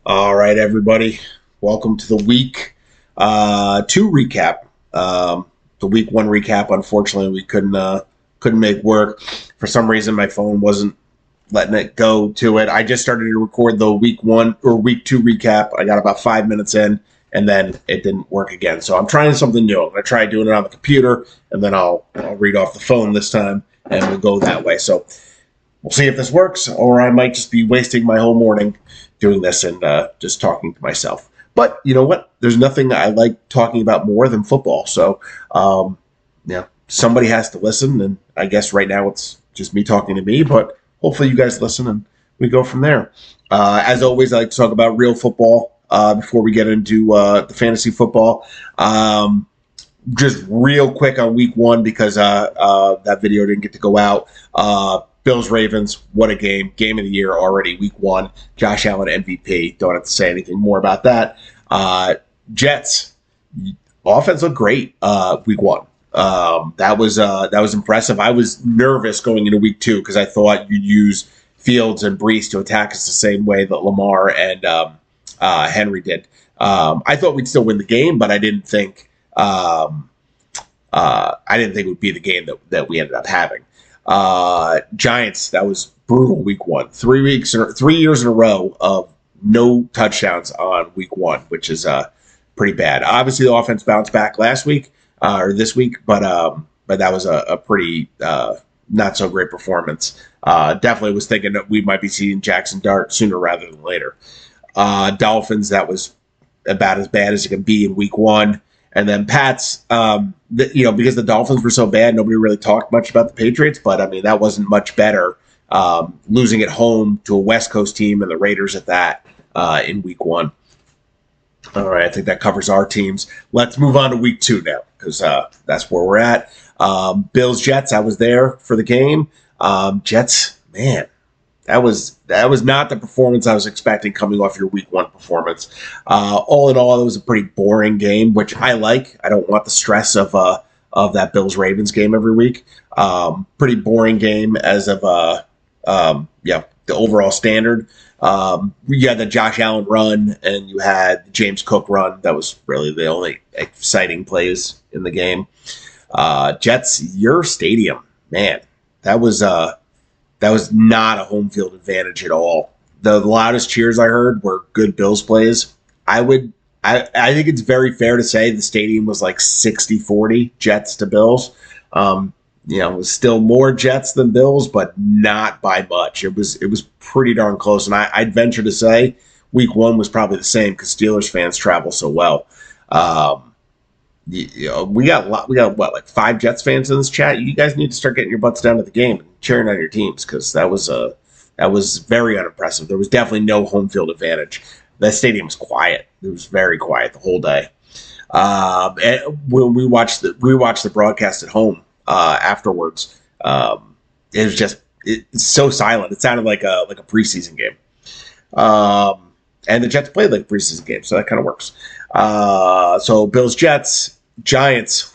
All right, everybody. Welcome to the week 2 recap. The week 1 recap. Unfortunately, we couldn't make work for some reason. My phone wasn't letting it go to it. I just started to record the week 2 recap. I got about 5 minutes in, and then it didn't work again. So I'm trying something new. I'm gonna try doing it on the computer, and then I'll read off the phone this time, and we'll go that way. So we'll see if this works, or I might just be wasting my whole morning doing this and just talking to myself. But you know what? There's nothing I like talking about more than football. So, somebody has to listen, and I guess right now it's just me talking to me. But hopefully, you guys listen, and we go from there. As always, I like to talk about real football before we get into the fantasy football. Just real quick on week 1 because that video didn't get to go out. Bills Ravens, what a game. Game of the year already, week 1. Josh Allen MVP. Don't have to say anything more about that. Jets, offense looked great week 1. That was impressive. I was nervous going into week 2 because I thought you'd use Fields and Brees to attack us the same way that Lamar and Henry did. I thought we'd still win the game, but I didn't think it would be the game that we ended up having. Giants, that was brutal week 1. 3 years in a row of no touchdowns on week 1, which is pretty bad. Obviously, the offense bounced back last week or this week, but that was a pretty not so great performance. Definitely was thinking that we might be seeing Jackson Dart sooner rather than later. Dolphins, that was about as bad as it can be in week 1. And then Pats, because the Dolphins were so bad, nobody really talked much about the Patriots. But, I mean, that wasn't much better. Losing at home to a West Coast team and the Raiders at that in week 1. All right, I think that covers our teams. Let's move on to week 2 now because that's where we're at. Bills, Jets, I was there for the game. Jets, man, that was not the performance I was expecting coming off your week 1 performance. All in all, it was a pretty boring game, which I like. I don't want the stress of that Bills Ravens game every week. Pretty boring game as of the overall standard. You had the Josh Allen run and you had the James Cook run. That was really the only exciting plays in the game. Jets, your stadium, man, that was not a home field advantage at all. The loudest cheers I heard were good Bills plays. I think it's very fair to say the stadium was like 60-40 Jets to Bills. It was still more Jets than Bills, but not by much. It was pretty darn close. And I'd venture to say week 1 was probably the same because Steelers fans travel so well. We got what, like 5 Jets fans in this chat. You guys need to start getting your butts down to the game and cheering on your teams because that was very unimpressive. There was definitely no home field advantage. That stadium was quiet. It was very quiet the whole day. And when we watched the broadcast at home afterwards, it was it's so silent. It sounded like a preseason game. And the Jets played like a preseason game, so that kind of works. So Bills, Jets, Giants,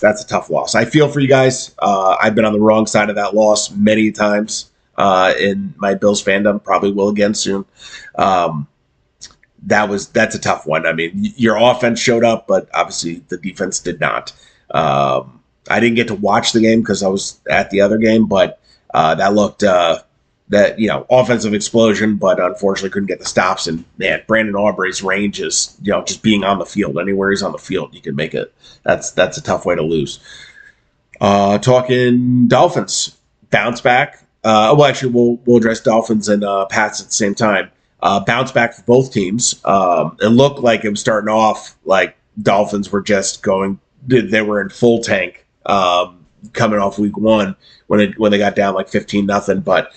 that's a tough loss. I feel for you guys. I've been on the wrong side of that loss many times in my Bills fandom. Probably will again soon. That's a tough one. I mean, your offense showed up, but obviously the defense did not. I didn't get to watch the game because I was at the other game, but that looked offensive explosion, but unfortunately couldn't get the stops. And man, Brandon Aubrey's range is just being on the field. Anywhere he's on the field, you can make it. That's a tough way to lose. Talking Dolphins bounce back. We'll address Dolphins and Pats at the same time. Bounce back for both teams. It looked like it was starting off like Dolphins were just going. They were in full tank coming off week 1 when they got down like 15-0. But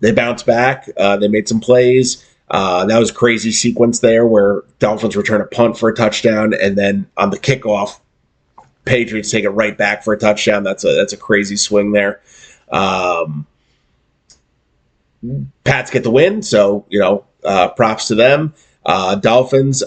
they bounced back. They made some plays. That was a crazy sequence there where Dolphins return a punt for a touchdown, and then on the kickoff, Patriots take it right back for a touchdown. That's a crazy swing there. Pats get the win, so props to them. Dolphins,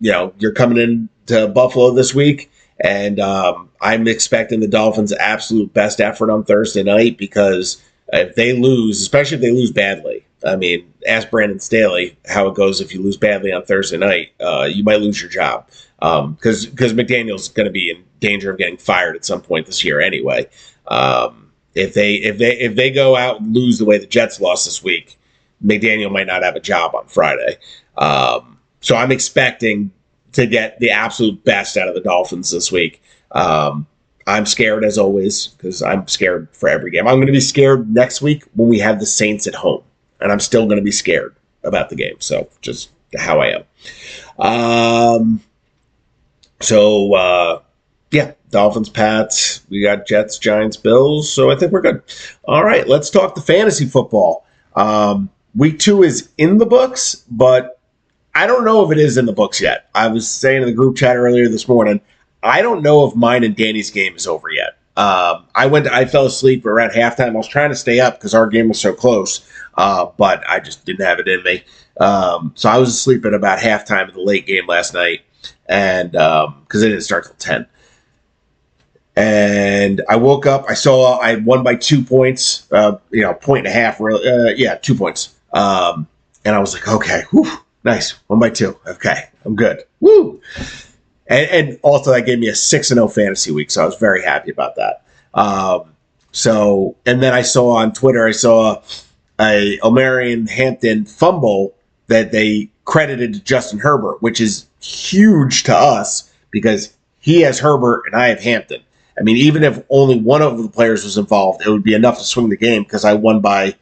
you're coming into Buffalo this week, and I'm expecting the Dolphins' absolute best effort on Thursday night because If they lose, especially if they lose badly, I mean, ask Brandon Staley how it goes if you lose badly on Thursday night. You might lose your job because McDaniel's going to be in danger of getting fired at some point this year anyway. If they go out and lose the way the Jets lost this week, McDaniel might not have a job on Friday. So I'm expecting to get the absolute best out of the Dolphins this week. I'm scared as always because I'm scared for every game. I'm going to be scared next week when we have the Saints at home, and I'm still going to be scared about the game. So just how I am. Yeah, Dolphins, Pats. We got Jets, Giants, Bills. So I think we're good. All right, let's talk the fantasy football. Week 2 is in the books, but I don't know if it is in the books yet. I was saying in the group chat earlier this morning, I don't know if mine and Danny's game is over yet. I fell asleep around halftime. I was trying to stay up because our game was so close, but I just didn't have it in me. So I was asleep at about halftime of the late game last night, and because it didn't start till 10. And I woke up. I saw I won by 2 points. Point and a half. 2 points. And I was like, okay, whew, nice, 1 by 2. Okay, I'm good. Woo. And also that gave me a 6-0 fantasy week, so I was very happy about that. And then I saw on Twitter, a Omarion Hampton fumble that they credited to Justin Herbert, which is huge to us because he has Herbert and I have Hampton. I mean, even if only one of the players was involved, it would be enough to swing the game because I won by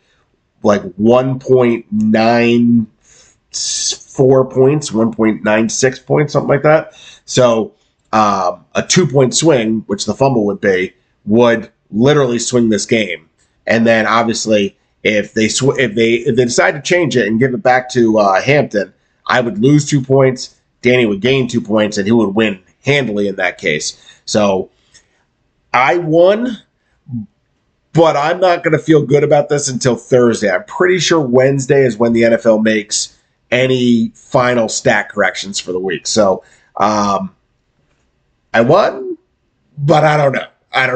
like 1.94 points, 1.96 points, something like that. So a 2-point swing, which the fumble would be, would literally swing this game. And then obviously, if they decide to change it and give it back to Hampton, I would lose 2 points. Danny would gain 2 points, and he would win handily in that case. So I won, but I'm not going to feel good about this until Thursday. I'm pretty sure Wednesday is when the NFL makes any final stat corrections for the week. So I won, but I don't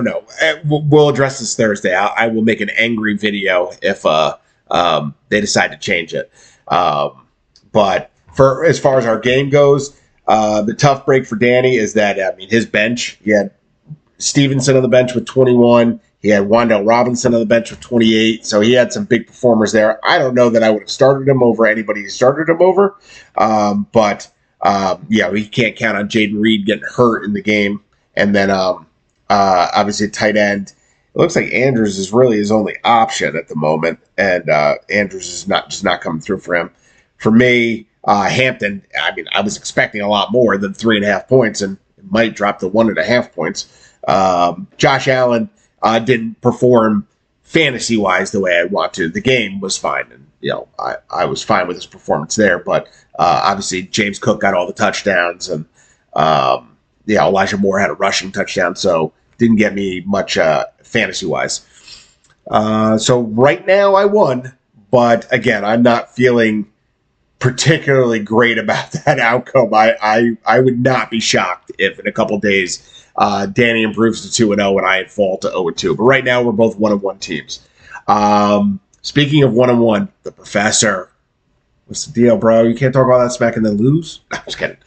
know. We'll address this Thursday. I will make an angry video if they decide to change it. But for as far as our game goes, the tough break for Danny is that his bench. He had Stevenson on the bench with 21. He had Wan'Dale Robinson on the bench with 28. So he had some big performers there. I don't know that I would have started him over anybody who started him over. But we can't count on Jaden Reed getting hurt in the game. And then obviously tight end. It looks like Andrews is really his only option at the moment. And Andrews is not coming through for him. For me, Hampton, I was expecting a lot more than 3.5 points, and it might drop to 1.5 points. Josh Allen didn't perform fantasy-wise the way I want to. The game was fine, and I was fine with his performance there. But obviously, James Cook got all the touchdowns, and Elijah Moore had a rushing touchdown, so didn't get me much fantasy-wise. So right now, I won, but again, I'm not feeling particularly great about that outcome. I would not be shocked if in a couple days Danny improves to 2-0 and I fall to 0-2. But right now we're both 1-1 teams. Speaking of 1-1, the professor. What's the deal, bro? You can't talk about that smack and then lose? No, I'm just kidding.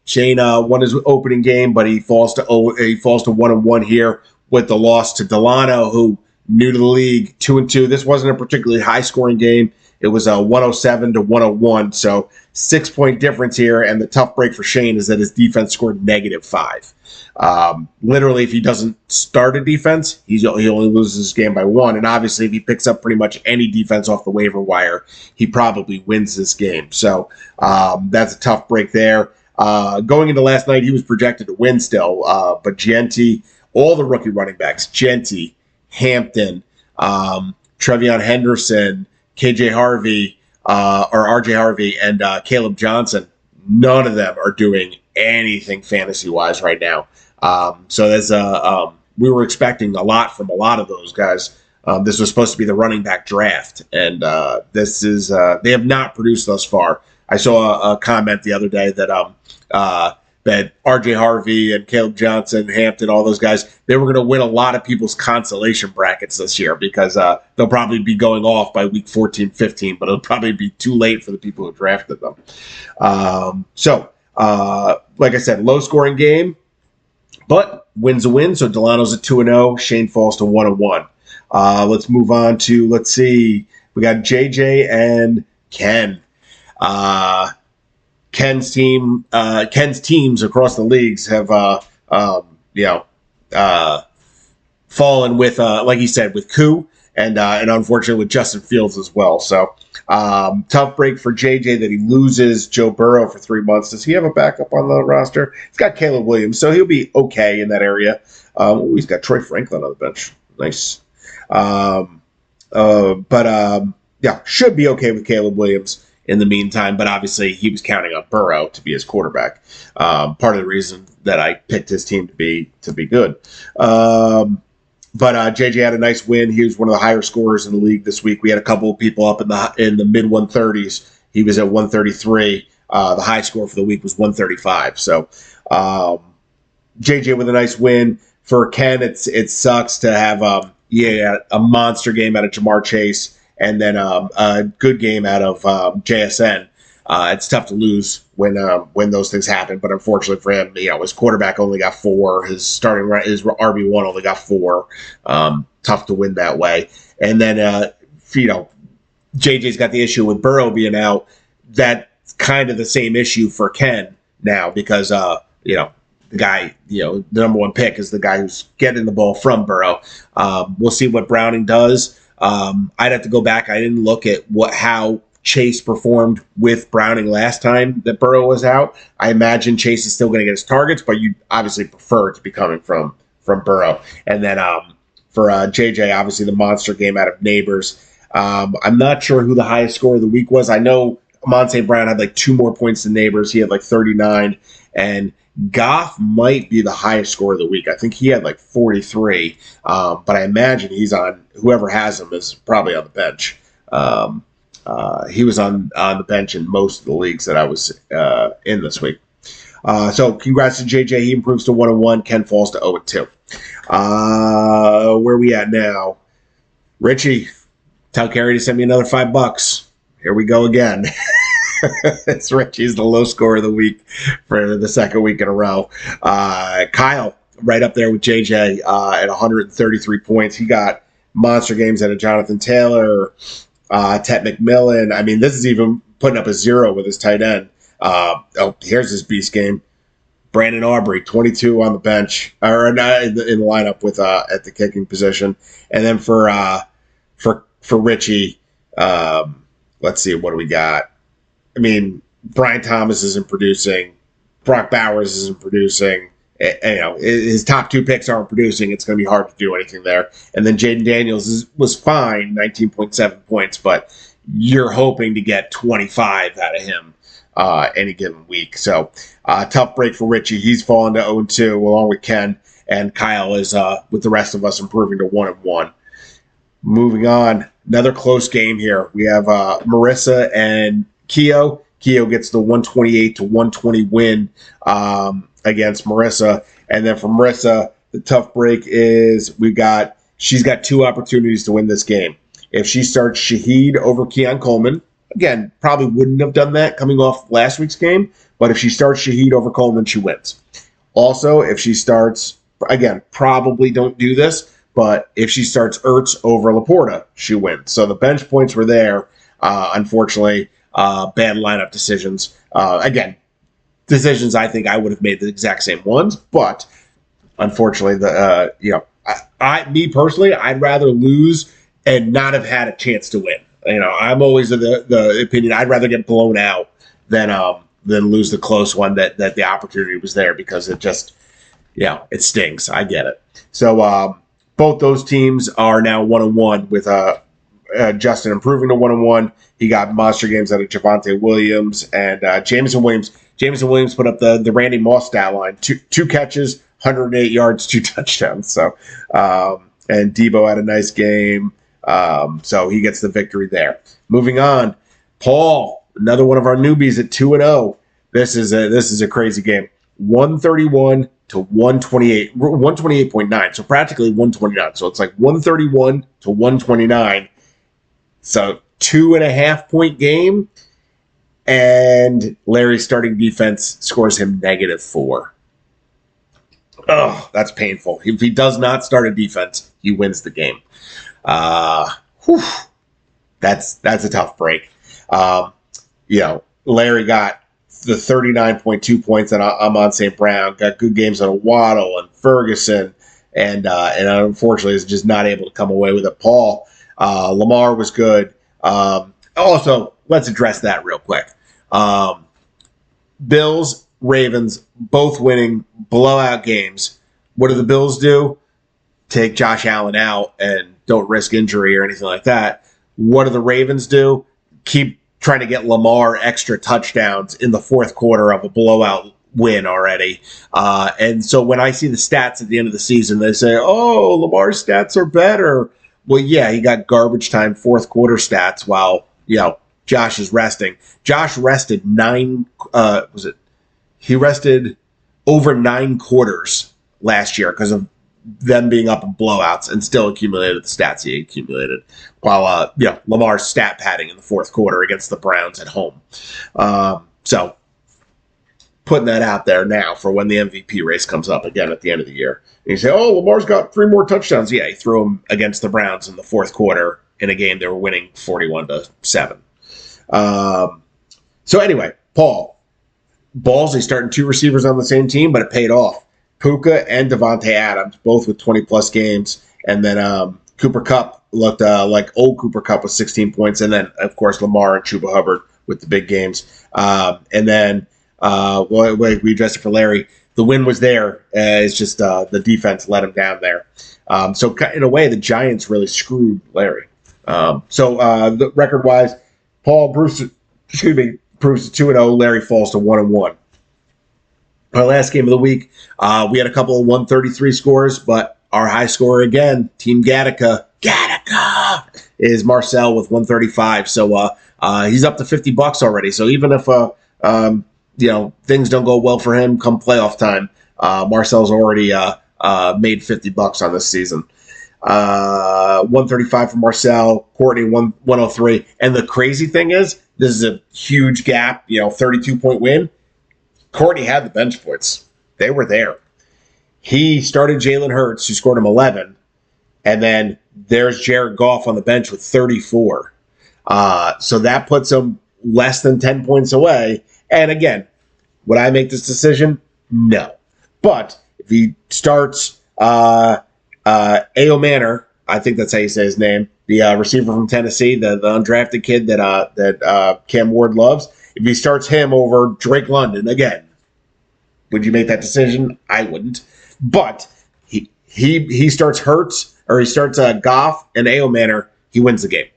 Shane won his opening game, but he falls to 1-1 here with the loss to Delano, who new to the league, 2-2. This wasn't a particularly high-scoring game. It was a 107 to 101, so 6-point difference here. And the tough break for Shane is that his defense scored -5. Literally, if he doesn't start a defense, he only loses his game by 1. And obviously, if he picks up pretty much any defense off the waiver wire, he probably wins this game. So that's a tough break there. Going into last night, he was projected to win still, but Genti, all the rookie running backs, Genti, Hampton, Trevion Henderson, KJ Harvey, or RJ Harvey, and Caleb Johnson, none of them are doing anything fantasy-wise right now. So there's we were expecting a lot from a lot of those guys. This was supposed to be the running back draft, and this is they have not produced thus far. I saw a comment the other day that that R.J. Harvey and Caleb Johnson, Hampton, all those guys, they were going to win a lot of people's consolation brackets this year because they'll probably be going off by week 14, 15, but it'll probably be too late for the people who drafted them. Like I said, low-scoring game, but win's a win. So Delano's at 2-0. Shane falls to 1-1. Let's move on to, let's see. We got JJ and Ken. Ken's teams across the leagues have, fallen with, like he said, with Koo and unfortunately with Justin Fields as well. So tough break for JJ that he loses Joe Burrow for 3 months. Does he have a backup on the roster? He's got Caleb Williams, so he'll be okay in that area. He's got Troy Franklin on the bench. Nice. Should be okay with Caleb Williams in the meantime, but obviously he was counting on Burrow to be his quarterback. Part of the reason that I picked his team to be good. But JJ had a nice win. He was one of the higher scorers in the league this week. We had a couple of people up in the mid 130s. He was at 133. The high score for the week was 135. So JJ with a nice win. For Ken, it sucks to have a monster game out of Jamar Chase and then a good game out of JSN. It's tough to lose when those things happen, but unfortunately for him, his quarterback only got 4. His RB1 only got 4. Tough to win that way. And then JJ's got the issue with Burrow being out. That's kind of the same issue for Ken now because the guy, the number one pick is the guy who's getting the ball from Burrow. We'll see what Browning does. I'd have to go back. I didn't look at how Chase performed with Browning last time that Burrow was out. I imagine Chase is still going to get his targets, but you obviously prefer it to be coming from Burrow. And then for JJ, obviously the monster game out of Neighbors. I'm not sure who the highest score of the week was. I know Monte Brown had like 2 more points than Neighbors. He had like 39, and Goff might be the highest score of the week. I think he had like 43, but I imagine he's on, whoever has him is probably on the bench. He was on the bench in most of the leagues that I was in this week. So congrats to JJ. He improves to 1-1. Ken falls to 0-2. Where are we at now? Richie, tell Carrie to send me another $5. Here we go again. It's Richie's the low score of the week for the second week in a row. Kyle, right up there with JJ at 133 points. He got monster games out of Jonathan Taylor, Ted McMillan. I mean, this is even putting up a 0 with his tight end. Here's his beast game. Brandon Aubrey, 22 on the bench, or not in the lineup with at the kicking position. And then for Richie, let's see, what do we got? I mean, Brian Thomas isn't producing. Brock Bowers isn't producing. His top 2 picks aren't producing. It's going to be hard to do anything there. And then Jaden Daniels was fine, 19.7 points, but you're hoping to get 25 out of him any given week. So tough break for Richie. He's fallen to 0-2 along with Ken, and Kyle is with the rest of us improving to 1-1. Moving on, another close game here. We have Marissa and Keo. Keo gets the 128 to 120 win against Marissa. And then for Marissa, the tough break is she's got 2 opportunities to win this game. If she starts Shaheed over Keon Coleman, again, probably wouldn't have done that coming off last week's game, but if she starts Shaheed over Coleman, she wins. Also, if she starts, again, probably don't do this, but if she starts Ertz over Laporta, she wins. So the bench points were there. Unfortunately, bad lineup decisions. Again, decisions I think I would have made the exact same ones, but unfortunately, me personally, I'd rather lose and not have had a chance to win. I'm always of the opinion I'd rather get blown out than lose the close one that the opportunity was there, because it just, it stings. I get it. So both those teams are now 1-1 with Justin improving to 1-1. He got monster games out of Javonte Williams and Jameson Williams. Jameson Williams put up the Randy Moss stat line: two catches, 108 yards, 2 touchdowns. So and Debo had a nice game. So he gets the victory there. Moving on, Paul, another one of our newbies at 2-0. This is a crazy game. 131 to 128, 128.9. So practically 129. So it's like 131 to 129. So 2.5 point game. And Larry's starting defense scores him -4. Oh, that's painful. If he does not start a defense, he wins the game. Whew, that's a tough break. Larry got the 39.2 points on Amon St. Brown, got good games on Waddle and Ferguson, and unfortunately is just not able to come away with it. Paul, Lamar was good. Also, let's address that real quick. Bills, Ravens, both winning blowout games. What do the Bills do? Take Josh Allen out and don't risk injury or anything like that. What do the Ravens do? Keep trying to get Lamar extra touchdowns in the fourth quarter of a blowout win already. And so when I see the stats at the end of the season, they say, oh, Lamar's stats are better. Well, yeah, he got garbage time fourth quarter stats while, Josh is resting. Josh rested he rested over 9 quarters last year because of them being up in blowouts and still accumulated the stats he accumulated while, Lamar's stat padding in the fourth quarter against the Browns at home. So putting that out there now for when the MVP race comes up again at the end of the year. And you say, oh, Lamar's got 3 more touchdowns. Yeah, he threw them against the Browns in the fourth quarter in a game they were winning 41-7. So anyway, Paul, ballsy starting 2 receivers on the same team, but it paid off. Puka and Devontae Adams, both with 20-plus games. And then Cooper Kupp looked like old Cooper Kupp with 16 points. And then, of course, Lamar and Chuba Hubbard with the big games. And then we addressed it for Larry. The win was there. It's just the defense let him down there. So in a way, the Giants really screwed Larry. The record-wise, Paul proves to 2-0. Larry falls to 1-1. Our last game of the week, we had a couple of 133 scores, but our high scorer again, Team Gattaca, is Marcel with 135. So he's up to $50 already. So even if things don't go well for him come playoff time, Marcel's already made $50 on this season. 135 for Marcel, Courtney 103. And the crazy thing is, this is a huge gap, 32-point win. Courtney had the bench points. They were there. He started Jalen Hurts, who scored him 11. And then there's Jared Goff on the bench with 34. So that puts him less than 10 points away. And again, would I make this decision? No. But if he starts Ao Manor, I think that's how you say his name, the receiver from Tennessee, the undrafted kid that Cam Ward loves. If he starts him over Drake London again, would you make that decision? I wouldn't. But he starts Hurts or he starts Goff and Ao Manor, he wins the game.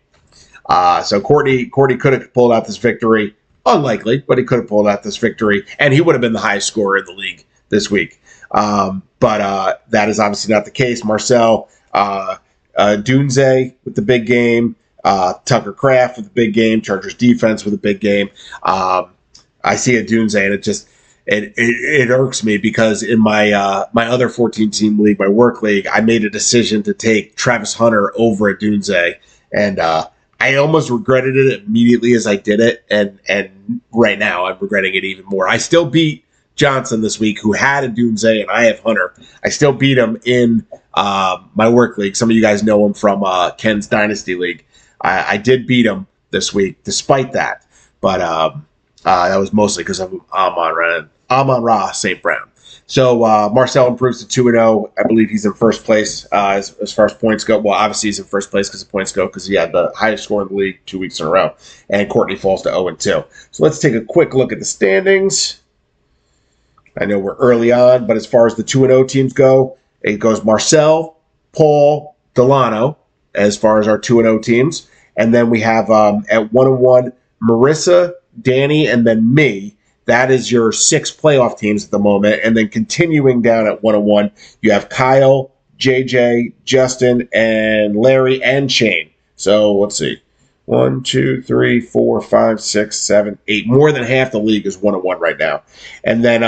So Courtney could have pulled out this victory. Unlikely, but he could have pulled out this victory, and he would have been the highest scorer in the league this week. But that is obviously not the case. Marcel Dunze with the big game. Tucker Kraft with a big game, Chargers defense with a big game. I see a Dunze, and it irks me because in my my other 14-team league, my work league, I made a decision to take Travis Hunter over a Dunze, and I almost regretted it immediately as I did it, and right now I'm regretting it even more. I still beat Johnson this week, who had a Dunze, and I have Hunter. I still beat him in my work league. Some of you guys know him from Ken's Dynasty League. I did beat him this week, despite that. But that was mostly because of Amon-Ra St. Brown. So Marcel improves to 2-0. I believe he's in first place as far as points go. Well, obviously he's in first place because the points go because he had the highest score in the league 2 weeks in a row. And Courtney falls to 0-2. So let's take a quick look at the standings. I know we're early on, but as far as the 2-0 teams go, it goes Marcel, Paul, Delano, as far as our 2-0 teams. And then we have at 1-1, Marissa, Danny, and then me. That is your 6 playoff teams at the moment. And then continuing down at 1-1, you have Kyle, JJ, Justin, and Larry, and Shane. So let's see. 1, 2, 3, 4, 5, 6, 7, 8. More than half the league is 1-1 right now. And then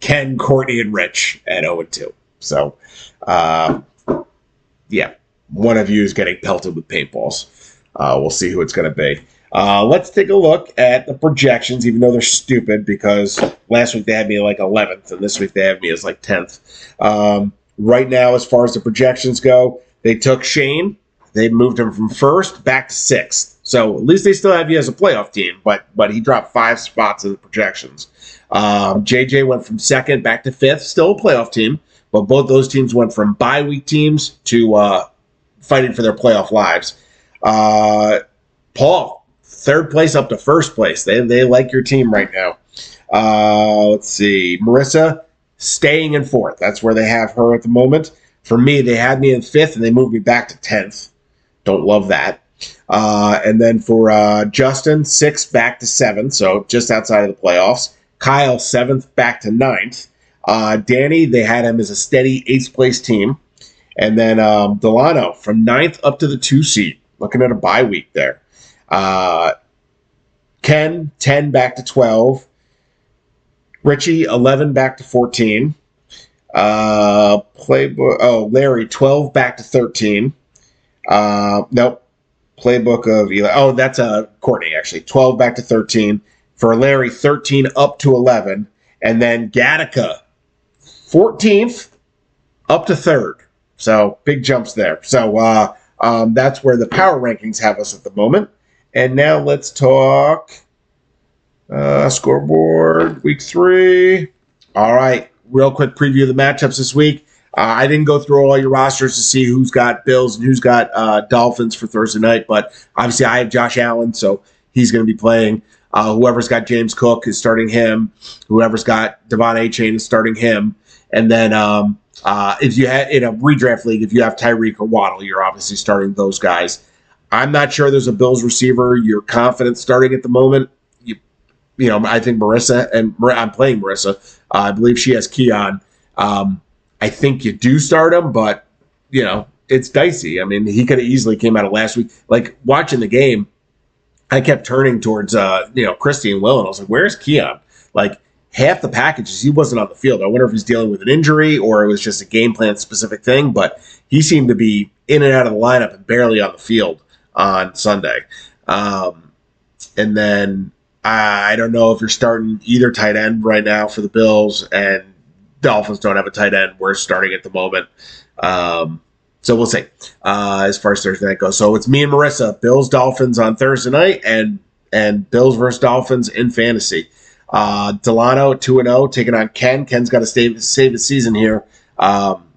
Ken, Courtney, and Rich at 0-2. So, yeah, one of you is getting pelted with paintballs. We'll see who it's going to be. Let's take a look at the projections, even though they're stupid, because last week they had me like 11th, and this week they have me as like 10th. Right now, as far as the projections go, they took Shane. They moved him from 1st back to 6th. So at least they still have you as a playoff team, but he dropped 5 spots in the projections. JJ went from 2nd back to 5th, still a playoff team, but both those teams went from bye week teams to fighting for their playoff lives. Paul, 3rd place up to 1st place. They like your team right now. Let's see. Marissa staying in 4th. That's where they have her at the moment. For me, they had me in 5th, and they moved me back to 10th. Don't love that. And then for Justin, 6th back to 7th, so just outside of the playoffs. Kyle, 7th back to 9th. Danny, they had him as a steady 8th place team. And then Delano from 9th up to the 2 seed. Looking at a bye week there. Ken, 10 back to 12. Richie, 11 back to 14. Larry, 12 back to 13. Nope. Playbook of Eli. Oh, that's Courtney, actually. 12 back to 13. For Larry, 13 up to 11. And then Gattaca, 14th up to 3rd. So big jumps there. So that's where the power rankings have us at the moment. And now let's talk scoreboard week 3. All right. Real quick preview of the matchups this week. I didn't go through all your rosters to see who's got Bills and who's got Dolphins for Thursday night, but obviously I have Josh Allen, so he's going to be playing. Whoever's got James Cook is starting him. Whoever's got Devon A-Chain is starting him. And then if you had in a redraft league, if you have Tyreek or Waddle, you're obviously starting those guys. I'm not sure there's a Bills receiver you're confident starting at the moment. You know, I think Marissa, and I'm playing Marissa. I believe she has Keon. I think you do start him, but, you know, it's dicey. I mean, he could have easily came out of last week. Like, watching the game, I kept turning towards, Christy and Will, and I was like, where's Keon? Like, half the packages, he wasn't on the field. I wonder if he's dealing with an injury or it was just a game plan-specific thing, but he seemed to be in and out of the lineup and barely on the field on Sunday. And then I don't know if you're starting either tight end right now for the Bills, and Dolphins don't have a tight end. We're starting at the moment. So we'll see as far as Thursday night goes. So it's me and Marissa, Bills, Dolphins on Thursday night, and Bills versus Dolphins in fantasy. Delano 2-0 taking on Ken. Ken's got to save his season here.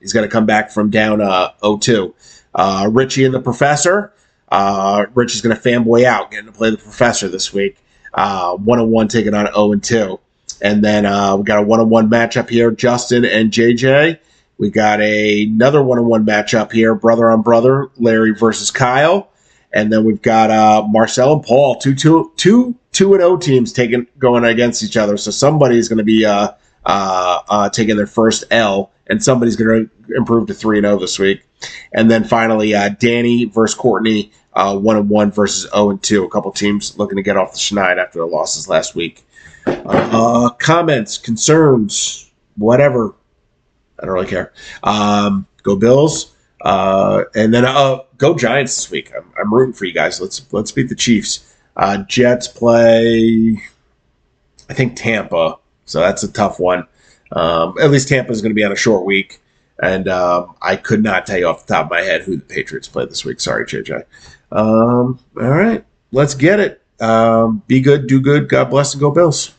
He's got to come back from down 0-2. Richie and the Professor. Rich is going to fanboy out, getting to play the Professor this week. 1-1 taking on 0-2. And then we got a 1-on-1 matchup here, Justin and JJ. We got another 1-on-1 matchup here, brother on brother, Larry versus Kyle. And then we've got Marcel and Paul, two 2-0 teams going against each other. So somebody's going to be taking their first L, and somebody's going to improve to 3-0 this week. And then finally, Danny versus Courtney, 1-1 versus 0-2. A couple teams looking to get off the schneid after their losses last week. Comments, concerns, whatever. I don't really care. Go Bills. And then go Giants this week. I'm rooting for you guys. Let's beat the Chiefs. Jets play, I think, Tampa. So that's a tough one. At least Tampa's going to be on a short week. And I could not tell you off the top of my head who the Patriots play this week. Sorry, JJ. All right. Let's get it. Be good, do good. God bless, and go Bills.